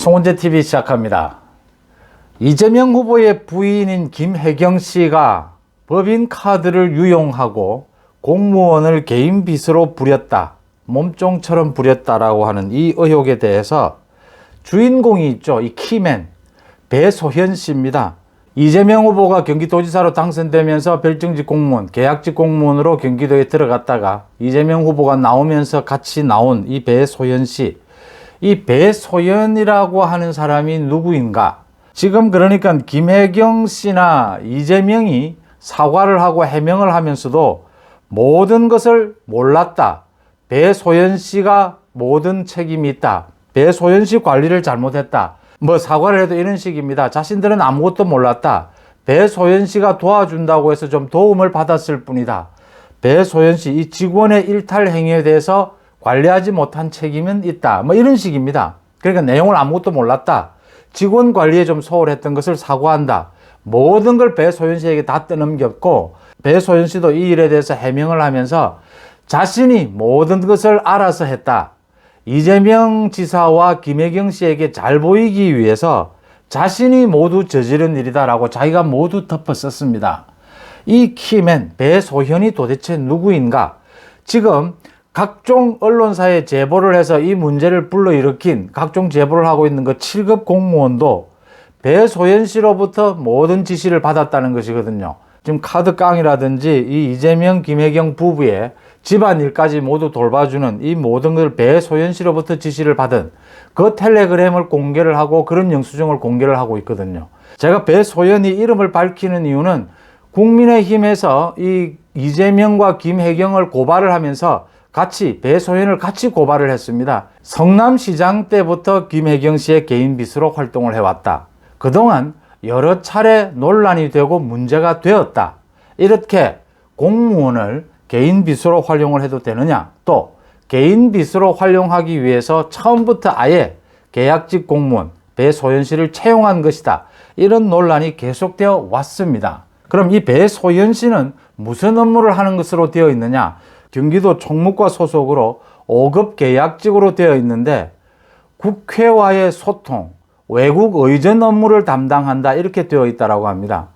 송은재TV 시작합니다. 이재명 후보의 부인인 김혜경 씨가 법인카드를 유용하고 공무원을 개인 빚으로 부렸다, 몸종처럼 부렸다라고 하는 이 의혹에 대해서 주인공이 있죠. 이 키맨 배소현 씨입니다. 이재명 후보가 경기도지사로 당선되면서 별정직 공무원, 계약직 공무원으로 경기도에 들어갔다가 이재명 후보가 나오면서 같이 나온 이 배소현 씨. 이 배소현이라고 하는 사람이 누구인가? 지금 그러니까 김혜경 씨나 이재명이 사과를 하고 해명을 하면서도 모든 것을 몰랐다. 배소현 씨가 모든 책임이 있다. 배소현 씨 관리를 잘못했다. 뭐 사과를 해도 이런 식입니다. 자신들은 아무것도 몰랐다. 배소현 씨가 도와준다고 해서 좀 도움을 받았을 뿐이다. 배소현 씨 이 직원의 일탈 행위에 대해서 관리하지 못한 책임은 있다. 뭐 이런 식입니다. 그러니까 내용을 아무것도 몰랐다. 직원 관리에 좀 소홀했던 것을 사과한다. 모든 걸 배소현 씨에게 다 떠넘겼고, 배소현 씨도 이 일에 대해서 해명을 하면서 자신이 모든 것을 알아서 했다. 이재명 지사와 김혜경 씨에게 잘 보이기 위해서 자신이 모두 저지른 일이다라고 자기가 모두 덮어썼습니다. 이 키맨 배소현이 도대체 누구인가? 지금 각종 언론사에 제보를 해서 이 문제를 불러일으킨 각종 제보를 하고 있는 그 7급 공무원도 배소현 씨로부터 모든 지시를 받았다는 것이거든요. 지금 카드깡이라든지 이 이재명, 김혜경 부부의 집안일까지 모두 돌봐주는 이 모든 걸 배소현 씨로부터 지시를 받은 그 텔레그램을 공개를 하고 그런 영수증을 공개를 하고 있거든요. 제가 배소현이 이름을 밝히는 이유는 국민의힘에서 이 이재명과 김혜경을 고발을 하면서 같이 배소현을 같이 고발을 했습니다. 성남시장 때부터 김혜경 씨의 개인 빚으로 활동을 해왔다. 그동안 여러 차례 논란이 되고 문제가 되었다. 이렇게 공무원을 개인 빚으로 활용을 해도 되느냐? 또 개인 빚으로 활용하기 위해서 처음부터 아예 계약직 공무원 배소현 씨를 채용한 것이다. 이런 논란이 계속되어 왔습니다. 그럼 이 배소현 씨는 무슨 업무를 하는 것으로 되어 있느냐? 경기도 총무과 소속으로 5급 계약직으로 되어 있는데 국회와의 소통, 외국 의전 업무를 담당한다 이렇게 되어 있다고 합니다.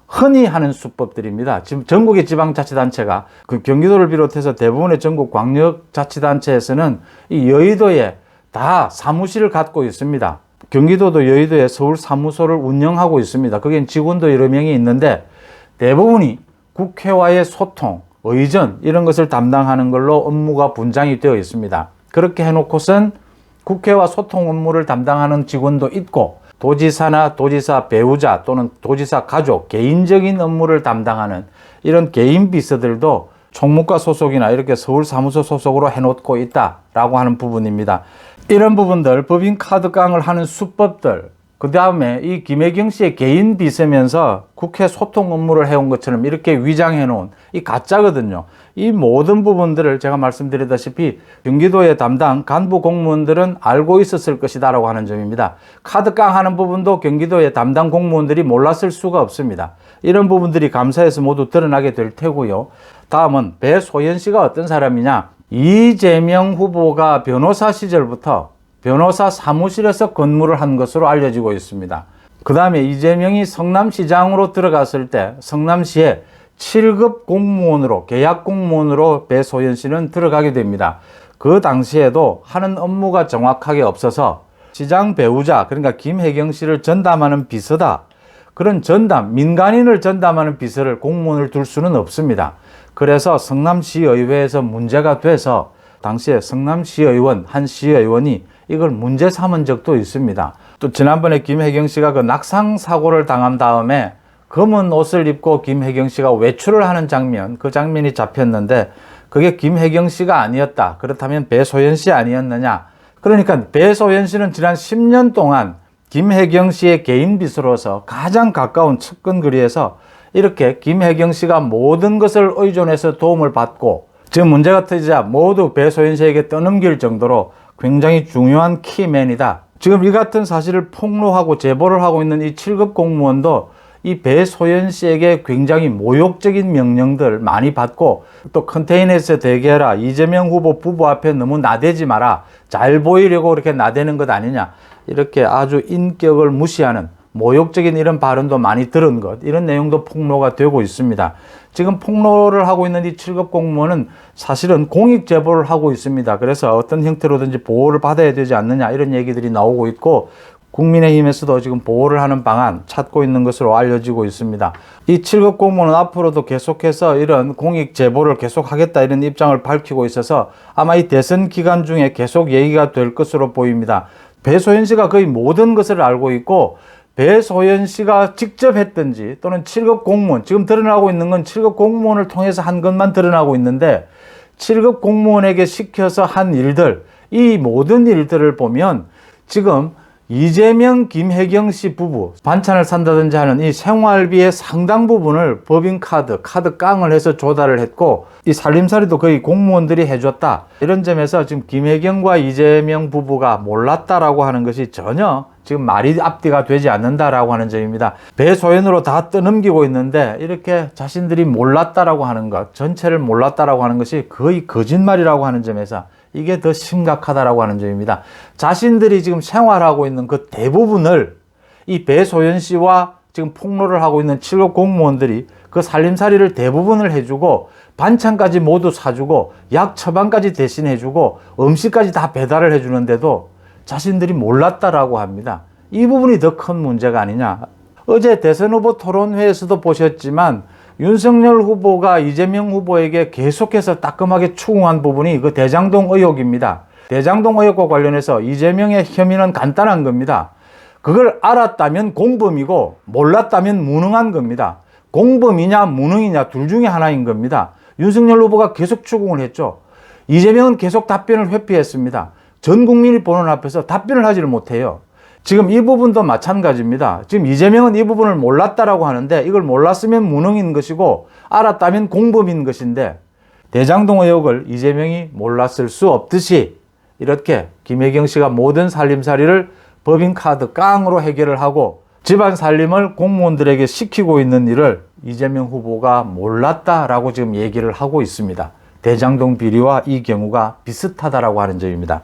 흔히 하는 수법들입니다. 지금 전국의 지방자치단체가 그 경기도를 비롯해서 대부분의 전국 광역자치단체에서는 이 여의도에 다 사무실을 갖고 있습니다. 경기도도 여의도에 서울 사무소를 운영하고 있습니다. 거기엔 직원도 여러 명이 있는데 대부분이 국회와의 소통, 의전 이런 것을 담당하는 걸로 업무가 분장이 되어 있습니다. 그렇게 해놓고선 국회와 소통 업무를 담당하는 직원도 있고 도지사나 도지사 배우자 또는 도지사 가족 개인적인 업무를 담당하는 이런 개인 비서들도 총무과 소속이나 이렇게 서울 사무소 소속으로 해놓고 있다라고 하는 부분입니다. 이런 부분들 법인카드깡을 하는 수법들, 그 다음에 이 김혜경 씨의 개인 비서면서 국회 소통 업무를 해온 것처럼 이렇게 위장해 놓은 이 가짜거든요. 이 모든 부분들을 제가 말씀드리다시피 경기도의 담당 간부 공무원들은 알고 있었을 것이다라고 하는 점입니다. 카드깡 하는 부분도 경기도의 담당 공무원들이 몰랐을 수가 없습니다. 이런 부분들이 감사해서 모두 드러나게 될 테고요. 다음은 배소현 씨가 어떤 사람이냐? 이재명 후보가 변호사 시절부터 변호사 사무실에서 근무를 한 것으로 알려지고 있습니다. 그 다음에 이재명이 성남시장으로 들어갔을 때 성남시에 7급 공무원으로 계약 공무원으로 배소현 씨는 들어가게 됩니다. 그 당시에도 하는 업무가 정확하게 없어서 시장 배우자 그러니까 김혜경 씨를 전담하는 비서다. 그런 전담, 민간인을 전담하는 비서를 공무원을 둘 수는 없습니다. 그래서 성남시의회에서 문제가 돼서 당시에 성남시의원, 한 시의원이 이걸 문제 삼은 적도 있습니다. 또 지난번에 김혜경 씨가 그 낙상 사고를 당한 다음에 검은 옷을 입고 김혜경 씨가 외출을 하는 장면, 그 장면이 잡혔는데 그게 김혜경 씨가 아니었다. 그렇다면 배소현 씨 아니었느냐? 그러니까 배소현 씨는 지난 10년 동안 김혜경 씨의 개인 비서로서 가장 가까운 측근거리에서 이렇게 김혜경 씨가 모든 것을 의존해서 도움을 받고 지금 문제가 터지자 모두 배소현 씨에게 떠넘길 정도로 굉장히 중요한 키맨이다. 지금 이 같은 사실을 폭로하고 제보를 하고 있는 이 7급 공무원도 이 배소현 씨에게 굉장히 모욕적인 명령들 많이 받고 또 컨테이너에서 대기해라. 이재명 후보 부부 앞에 너무 나대지 마라. 잘 보이려고 그렇게 나대는 것 아니냐. 이렇게 아주 인격을 무시하는 모욕적인 이런 발언도 많이 들은 것, 이런 내용도 폭로가 되고 있습니다. 지금 폭로를 하고 있는 이 7급 공무원은 사실은 공익 제보를 하고 있습니다. 그래서 어떤 형태로든지 보호를 받아야 되지 않느냐 이런 얘기들이 나오고 있고, 국민의힘에서도 지금 보호를 하는 방안 찾고 있는 것으로 알려지고 있습니다. 이 7급 공무원은 앞으로도 계속해서 이런 공익 제보를 계속하겠다 이런 입장을 밝히고 있어서 아마 이 대선 기간 중에 계속 얘기가 될 것으로 보입니다. 배소연 씨가 거의 모든 것을 알고 있고, 배소연 씨가 직접 했든지 또는 7급 공무원, 지금 드러나고 있는 건 7급 공무원을 통해서 한 것만 드러나고 있는데, 7급 공무원에게 시켜서 한 일들, 이 모든 일들을 보면 지금 이재명, 김혜경 씨 부부 반찬을 산다든지 하는 이 생활비의 상당 부분을 법인카드, 카드 깡을 해서 조달을 했고, 이 살림살이도 거의 공무원들이 해줬다. 이런 점에서 지금 김혜경과 이재명 부부가 몰랐다라고 하는 것이 전혀 지금 말이 앞뒤가 되지 않는다라고 하는 점입니다. 배소연으로 다 떠넘기고 있는데 이렇게 자신들이 몰랐다라고 하는 것, 전체를 몰랐다라고 하는 것이 거의 거짓말이라고 하는 점에서 이게 더 심각하다라고 하는 점입니다. 자신들이 지금 생활하고 있는 그 대부분을 이 배소연 씨와 지금 폭로를 하고 있는 7급 공무원들이 그 살림살이를 대부분을 해주고, 반찬까지 모두 사주고, 약 처방까지 대신해주고, 음식까지 다 배달을 해주는데도 자신들이 몰랐다라고 합니다. 이 부분이 더 큰 문제가 아니냐. 어제 대선 후보 토론회에서도 보셨지만 윤석열 후보가 이재명 후보에게 계속해서 따끔하게 추궁한 부분이 그 대장동 의혹입니다. 대장동 의혹과 관련해서 이재명의 혐의는 간단한 겁니다. 그걸 알았다면 공범이고 몰랐다면 무능한 겁니다. 공범이냐 무능이냐 둘 중에 하나인 겁니다. 윤석열 후보가 계속 추궁을 했죠. 이재명은 계속 답변을 회피했습니다. 전 국민이 보는 앞에서 답변을 하지를 못해요. 지금 이 부분도 마찬가지입니다. 지금 이재명은 이 부분을 몰랐다라고 하는데, 이걸 몰랐으면 무능인 것이고 알았다면 공범인 것인데, 대장동 의혹을 이재명이 몰랐을 수 없듯이 이렇게 김혜경 씨가 모든 살림살이를 법인카드 깡으로 해결을 하고 집안 살림을 공무원들에게 시키고 있는 일을 이재명 후보가 몰랐다라고 지금 얘기를 하고 있습니다. 대장동 비리와 이 경우가 비슷하다라고 하는 점입니다.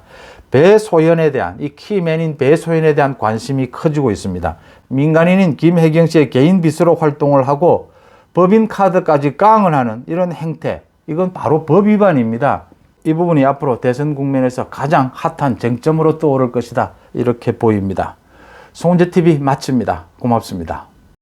배소연에 대한, 이 키맨인 배소연에 대한 관심이 커지고 있습니다. 민간인인 김혜경 씨의 개인 비서로 활동을 하고 법인카드까지 깡을 하는 이런 행태, 이건 바로 법 위반입니다. 이 부분이 앞으로 대선 국면에서 가장 핫한 쟁점으로 떠오를 것이다, 이렇게 보입니다. 송은재TV 마칩니다. 고맙습니다.